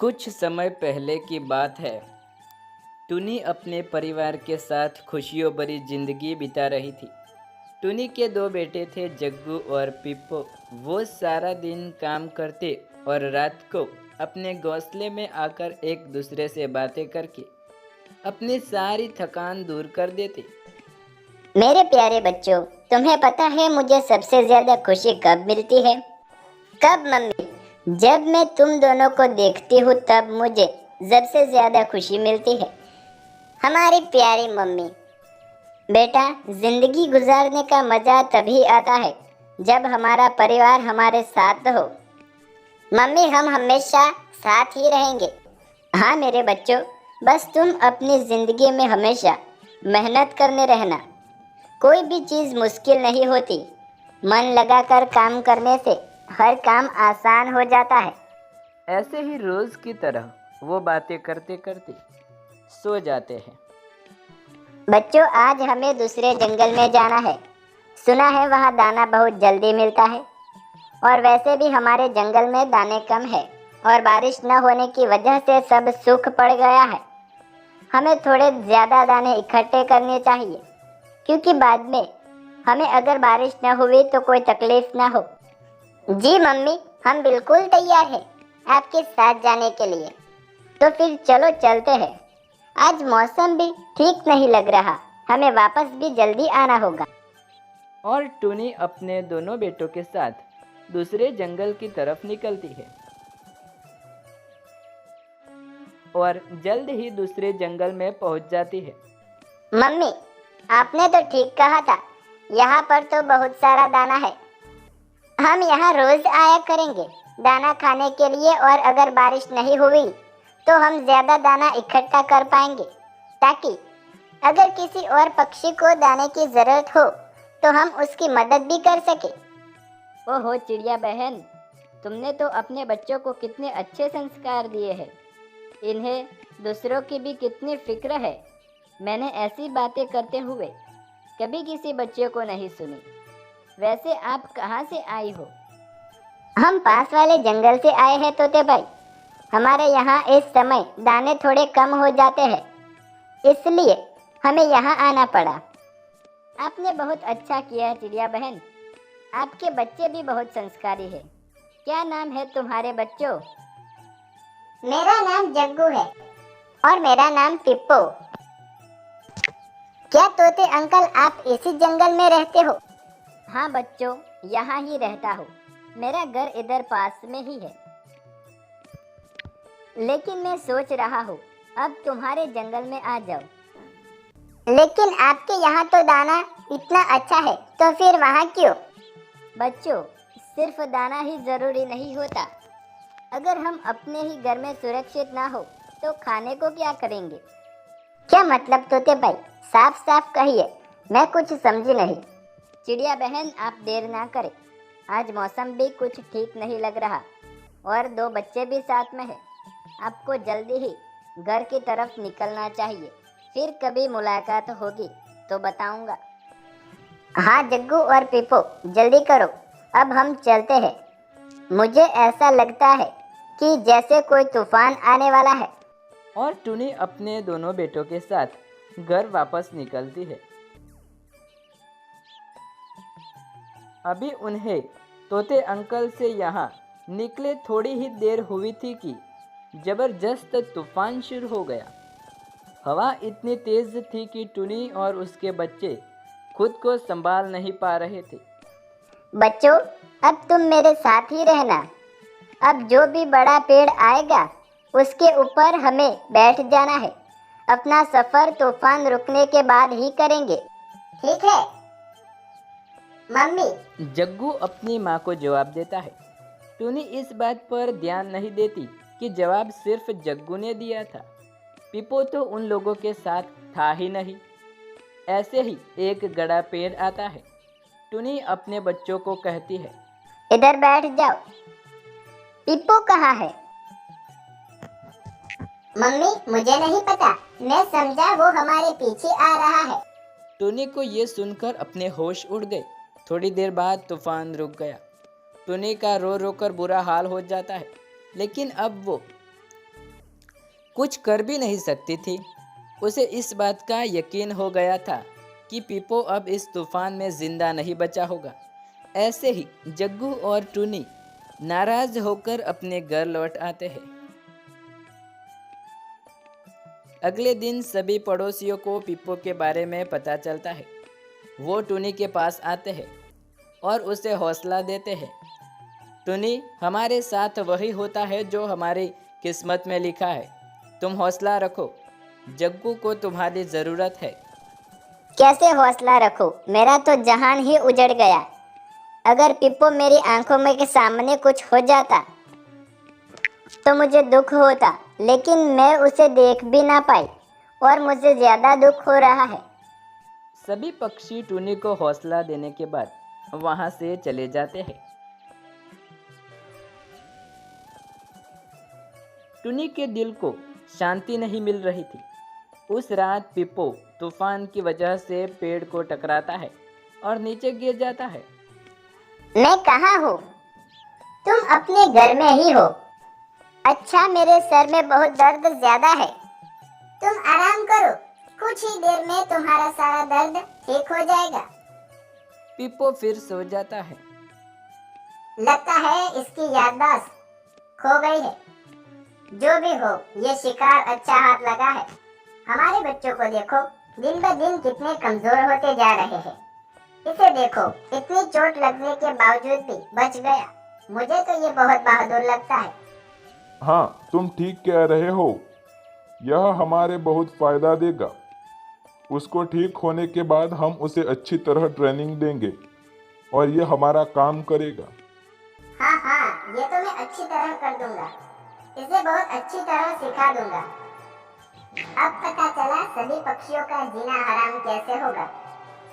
कुछ समय पहले की बात है। टुनी अपने परिवार के साथ खुशियों भरी जिंदगी बिता रही थी। टुनी के दो बेटे थे, जग्गू और पिप्पो। वो सारा दिन काम करते और रात को अपने घोंसले में आकर एक दूसरे से बातें करके अपनी सारी थकान दूर कर देते। मेरे प्यारे बच्चों, तुम्हें पता है मुझे सबसे ज्यादा खुशी कब मिलती है? कब मम्मी? जब मैं तुम दोनों को देखती हूँ तब मुझे सबसे ज्यादा खुशी मिलती है। हमारी प्यारी मम्मी। बेटा, जिंदगी गुजारने का मजा तभी आता है जब हमारा परिवार हमारे साथ हो। मम्मी, हम हमेशा साथ ही रहेंगे। हाँ मेरे बच्चों, बस तुम अपनी जिंदगी में हमेशा मेहनत करने रहना। कोई भी चीज मुश्किल नहीं होती। मन लगाकर काम करने से हर काम आसान हो जाता है। ऐसे ही रोज की तरह वो बातें करते करते सो जाते हैं। बच्चों, आज हमें दूसरे जंगल में जाना है। सुना है वहाँ दाना बहुत जल्दी मिलता है। और वैसे भी हमारे जंगल में दाने कम है और बारिश न होने की वजह से सब सूख पड़ गया है। हमें थोड़े ज्यादा दाने इकट्ठे करने चाहिए, क्योंकि बाद में हमें अगर बारिश न हुई तो कोई तकलीफ न हो। जी मम्मी, हम बिल्कुल तैयार हैं आपके साथ जाने के लिए। तो फिर चलो चलते हैं। आज मौसम भी ठीक नहीं लग रहा, हमें वापस भी जल्दी आना होगा। और टुनी अपने दोनों बेटों के साथ दूसरे जंगल की तरफ निकलती है और जल्द ही दूसरे जंगल में पहुंच जाती है। मम्मी, आपने तो ठीक कहा था। यहाँ पर तो बहुत सारा दाना है। हम यहाँ रोज आया करेंगे दाना खाने के लिए, और अगर बारिश नहीं हुई तो हम ज्यादा दाना इकट्ठा कर पाएंगे, ताकि अगर किसी और पक्षी को दाने की जरूरत हो तो हम उसकी मदद भी कर सके। ओहो चिड़िया बहन, तुमने तो अपने बच्चों को कितने अच्छे संस्कार दिए हैं। इन्हें दूसरों की भी कितनी फिक्र है। मैंने ऐसी बातें करते हुए कभी किसी बच्चे को नहीं सुनी। वैसे आप कहाँ से आई हो? हम पास वाले जंगल से आए हैं तोते भाई। हमारे यहाँ इस समय दाने थोड़े कम हो जाते हैं, इसलिए हमें यहाँ आना पड़ा। आपने बहुत अच्छा किया चिड़िया बहन। आपके बच्चे भी बहुत संस्कारी है। क्या नाम है तुम्हारे बच्चों? मेरा नाम जग्गू है और मेरा नाम पिप्पो। क्या तोते अंकल आप इसी जंगल में रहते हो? हाँ बच्चों, यहाँ ही रहता हूँ। मेरा घर इधर पास में ही है। लेकिन मैं सोच रहा हूँ अब तुम्हारे जंगल में आ जाओ। लेकिन आपके यहाँ तो दाना इतना अच्छा है, तो फिर वहाँ क्यों? बच्चों, सिर्फ दाना ही जरूरी नहीं होता। अगर हम अपने ही घर में सुरक्षित ना हो तो खाने को क्या करेंगे? क्या मतलब तोते भाई? साफ साफ कहिए, मैं कुछ समझी नहीं। चिड़िया बहन, आप देर ना करें। आज मौसम भी कुछ ठीक नहीं लग रहा और दो बच्चे भी साथ में हैं। आपको जल्दी ही घर की तरफ निकलना चाहिए। फिर कभी मुलाकात होगी तो बताऊंगा। हाँ जग्गू और पिप्पो, जल्दी करो, अब हम चलते हैं। मुझे ऐसा लगता है कि जैसे कोई तूफान आने वाला है। और टुनी अपने दोनों बेटों के साथ घर वापस निकलती है। अभी उन्हें तोते अंकल से यहाँ निकले थोड़ी ही देर हुई थी कि जबरदस्त तूफान शुरू हो गया। हवा इतनी तेज थी कि टुनी और उसके बच्चे खुद को संभाल नहीं पा रहे थे। बच्चों, अब तुम मेरे साथ ही रहना। अब जो भी बड़ा पेड़ आएगा उसके ऊपर हमें बैठ जाना है। अपना सफर तूफान रुकने के बाद ही करेंगे। ठीक है मम्मी। जग्गू अपनी माँ को जवाब देता है। टुनी इस बात पर ध्यान नहीं देती कि जवाब सिर्फ जग्गू ने दिया था। पिप्पो तो उन लोगों के साथ था ही नहीं। ऐसे ही एक बड़ा पेड़ आता है। टुनी अपने बच्चों को कहती है, इधर बैठ जाओ। पिप्पो कहाँ है? मम्मी, मुझे नहीं पता। मैं समझा वो हमारे पीछे आ रहा है। टुनी को ये सुनकर अपने होश उड़ गए। थोड़ी देर बाद तूफान रुक गया। टुनी का रो रो कर बुरा हाल हो जाता है, लेकिन अब वो कुछ कर भी नहीं सकती थी। उसे इस बात का यकीन हो गया था कि पीपो अब इस तूफान में जिंदा नहीं बचा होगा। ऐसे ही जग्गू और टूनी नाराज होकर अपने घर लौट आते हैं। अगले दिन सभी पड़ोसियों को पीपो के बारे में पता चलता है। वो टूनी के पास आते हैं और उसे हौसला देते हैं। टूनी, हमारे साथ वही होता है जो हमारी किस्मत में लिखा है। तुम हौसला रखो, जग्गू को तुम्हारी ज़रूरत है। कैसे हौसला रखो, मेरा तो जहान ही उजड़ गया। अगर पिप्पो मेरी आंखों में के सामने कुछ हो जाता तो मुझे दुख होता, लेकिन मैं उसे देख भी ना पाई और मुझे ज्यादा दुख हो रहा है। सभी पक्षी टूनी को हौसला देने के बाद वहां से चले जाते हैं। टूनी के दिल को शांति नहीं मिल रही थी। उस रात पिप्पो तूफान की वजह से पेड़ को टकराता है और नीचे गिर जाता है। मैं कहाँ हूँ? तुम अपने घर में ही हो। अच्छा, मेरे सर में बहुत दर्द ज्यादा है। तुम आराम करो, कुछ ही देर में तुम्हारा सारा दर्द ठीक हो जाएगा। पिप्पो फिर सो जाता है। लगता है इसकी याददाश्त खो गई है। जो भी हो, ये शिकार अच्छा हाथ लगा है। हमारे बच्चों को देखो, दिन ब दिन कितने कमजोर होते जा रहे हैं। इसे देखो, इतनी चोट लगने के बावजूद भी बच गया। मुझे तो ये बहुत बहादुर लगता है। हाँ, तुम ठीक कह रहे हो। यह हमारे बहुत फायदा देगा। उसको ठीक होने के बाद हम उसे अच्छी तरह ट्रेनिंग देंगे और यह हमारा काम करेगा। हाँ, ये तो मैं अच्छी तरह कर दूंगा। इसे बहुत अच्छी तरह सिखा दूंगा। अब पता चला सभी पक्षियों का जीना हराम कैसे होगा।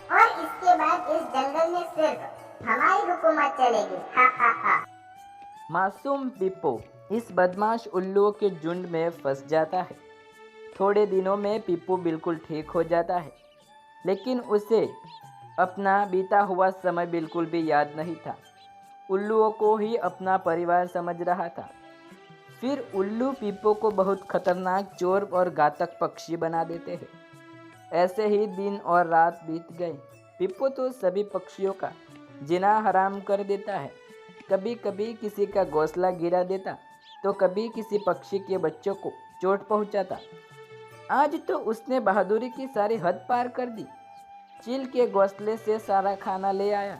और इसके बाद इस जंगल में सिर्फ हमारी हुकूमत चलेगी। हा। मासूम पिप्पो इस बदमाश उल्लुओं के झुंड में फंस जाता है। थोड़े दिनों में पिप्पो बिल्कुल ठीक हो जाता है, लेकिन उसे अपना बीता हुआ समय बिल्कुल भी याद नहीं था। उल्लुओं को ही अपना परिवार समझ रहा था। फिर उल्लू पिप्पो को बहुत खतरनाक, चोर और घातक पक्षी बना देते हैं। ऐसे ही दिन और रात बीत गए। पिप्पो तो सभी पक्षियों का जीना हराम कर देता है। कभी कभी किसी का घोंसला गिरा देता, तो कभी किसी पक्षी के बच्चों को चोट पहुंचाता। आज तो उसने बहादुरी की सारी हद पार कर दी। चील के घोंसले से सारा खाना ले आया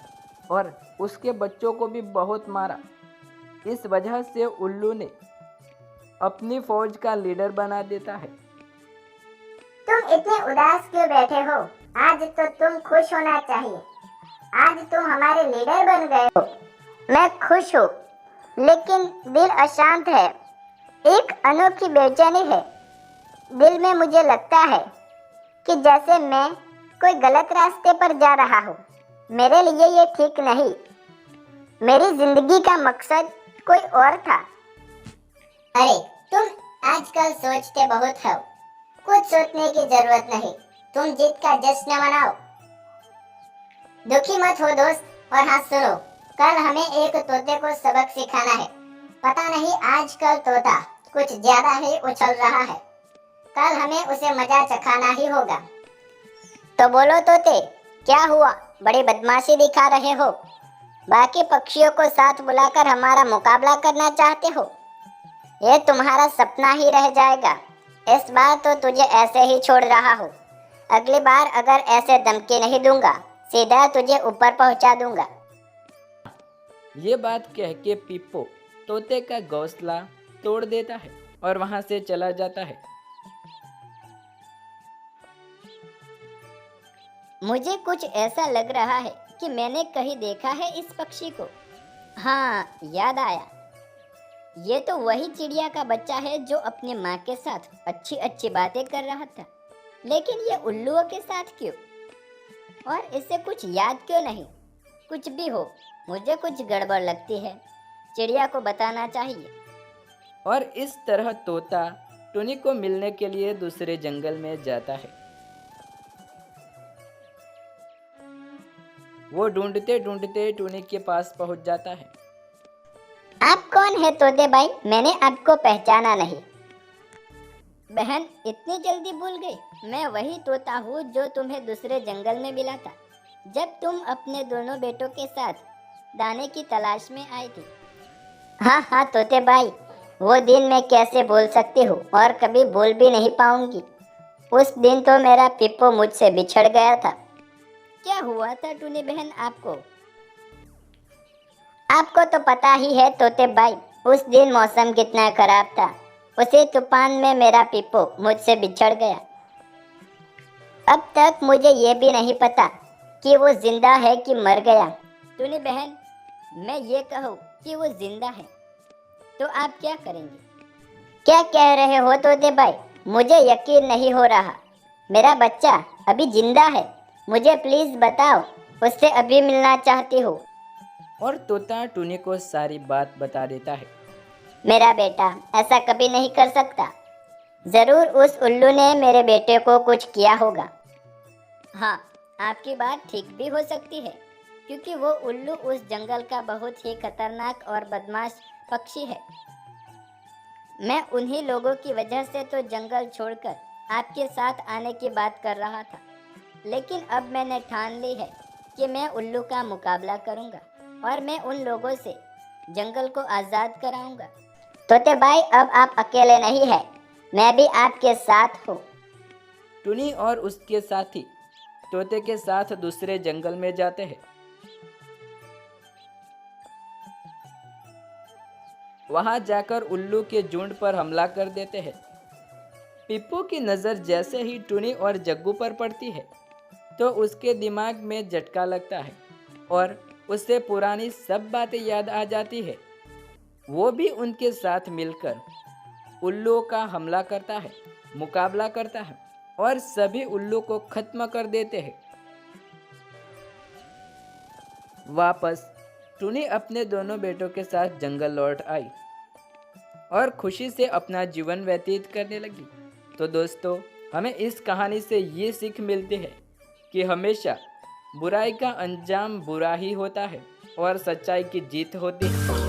और उसके बच्चों को भी बहुत मारा। इस वजह से उल्लू ने अपनी फौज का लीडर बना देता है। तुम इतने उदास क्यों बैठे हो? आज तो तुम खुश होना चाहिए। आज तुम हमारे लीडर बन गए हो। मैं खुश हूँ, लेकिन दिल अशांत है। एक अनोखी बेचैनी है दिल में। मुझे लगता है कि जैसे मैं कोई गलत रास्ते पर जा रहा हूँ। मेरे लिए ये ठीक नहीं। मेरी जिंदगी का मकसद कोई और था। अरे, तुम आजकल सोचते बहुत हो। कुछ सोचने की जरूरत नहीं। तुम जीत का जश्न मनाओ। दुखी मत हो दोस्त। और हाँ सुनो, कल हमें एक तोते को सबक सिखाना है। पता नहीं आजकल तोता कुछ ज्यादा ही उछल रहा है। कल हमें उसे मजा चखाना ही होगा। तो बोलो तोते, क्या हुआ? बड़ी बदमाशी दिखा रहे हो। बाकी पक्षियों को साथ बुलाकर हमारा मुकाबला करना चाहते हो? ये तुम्हारा सपना ही रह जाएगा। इस बार तो तुझे ऐसे ही छोड़ रहा हूँ। अगली बार अगर ऐसे धमकी नहीं दूंगा, सीधा तुझे ऊपर पहुंचा दूंगा। ये बात कह के पिप्पो तोते का घोंसला तोड़ देता है और वहां से चला जाता है। मुझे कुछ ऐसा लग रहा है कि मैंने कहीं देखा है इस पक्षी को। हाँ, याद आया। ये तो वही चिड़िया का बच्चा है जो अपनी माँ के साथ अच्छी अच्छी बातें कर रहा था। लेकिन ये उल्लुओं के साथ क्यों? और इसे कुछ याद क्यों नहीं? कुछ भी हो, मुझे कुछ गड़बड़ लगती है। चिड़िया को बताना चाहिए। और इस तरह तोता टूनी को मिलने के लिए दूसरे जंगल में जाता है। वो ढूंढते ढूंढते टूनी के पास पहुंच जाता है। आप कौन है तोते भाई? मैंने आपको पहचाना नहीं। बहन इतनी जल्दी भूल गई? मैं वही तोता हूँ जो तुम्हें दूसरे जंगल में मिला था, जब तुम अपने दोनों बेटों के साथ दाने की तलाश में आई थी। हाँ हाँ तोते भाई, वो दिन मैं कैसे भूल सकती हूँ और कभी भूल भी नहीं पाऊंगी। उस दिन तो मेरा पिप्पो मुझसे बिछड़ गया था। क्या हुआ था टूनी बहन आपको? आपको तो पता ही है तोते भाई, उस दिन मौसम कितना खराब था। उसी तूफान में मेरा पिप्पो मुझसे बिछड़ गया। अब तक मुझे ये भी नहीं पता कि वो जिंदा है कि मर गया। टूनी बहन, मैं ये कहूँ कि वो जिंदा है तो आप क्या करेंगे? क्या कह रहे हो तोते भाई? मुझे यकीन नहीं हो रहा। मेरा बच्चा अभी जिंदा है? मुझे प्लीज बताओ, उससे अभी मिलना चाहती हूँ। और तोता टूनी को सारी बात बता देता है। मेरा बेटा ऐसा कभी नहीं कर सकता। जरूर उस उल्लू ने मेरे बेटे को कुछ किया होगा। हाँ, आपकी बात ठीक भी हो सकती है, क्योंकि वो उल्लू उस जंगल का बहुत ही खतरनाक और बदमाश पक्षी है। मैं उन्हीं लोगों की वजह से तो जंगल छोड़कर आपके साथ आने की बात कर रहा था, लेकिन अब मैंने ठान ली है कि मैं उल्लू का मुकाबला करूंगा और मैं उन लोगों से जंगल को आज़ाद कराऊंगा। तोते भाई, अब आप अकेले नहीं हैं, मैं भी आपके साथ हूँ। टूनी और उसके साथी तोते के साथ दूसरे जंगल में जाते हैं। वहां जाकर उल्लू के झुंड पर हमला कर देते हैं। पिप्पू की नज़र जैसे ही टूनी और जग्गू पर पड़ती है तो उसके दिमाग में झटका लगता है और उसे पुरानी सब बातें याद आ जाती है। वो भी उनके साथ मिलकर उल्लू का हमला करता है, मुकाबला करता है और सभी उल्लू को खत्म कर देते हैं। वापस टूनी अपने दोनों बेटों के साथ जंगल लौट आई और खुशी से अपना जीवन व्यतीत करने लगी। तो दोस्तों, हमें इस कहानी से ये सीख मिलती है कि हमेशा बुराई का अंजाम बुरा ही होता है और सच्चाई की जीत होती है।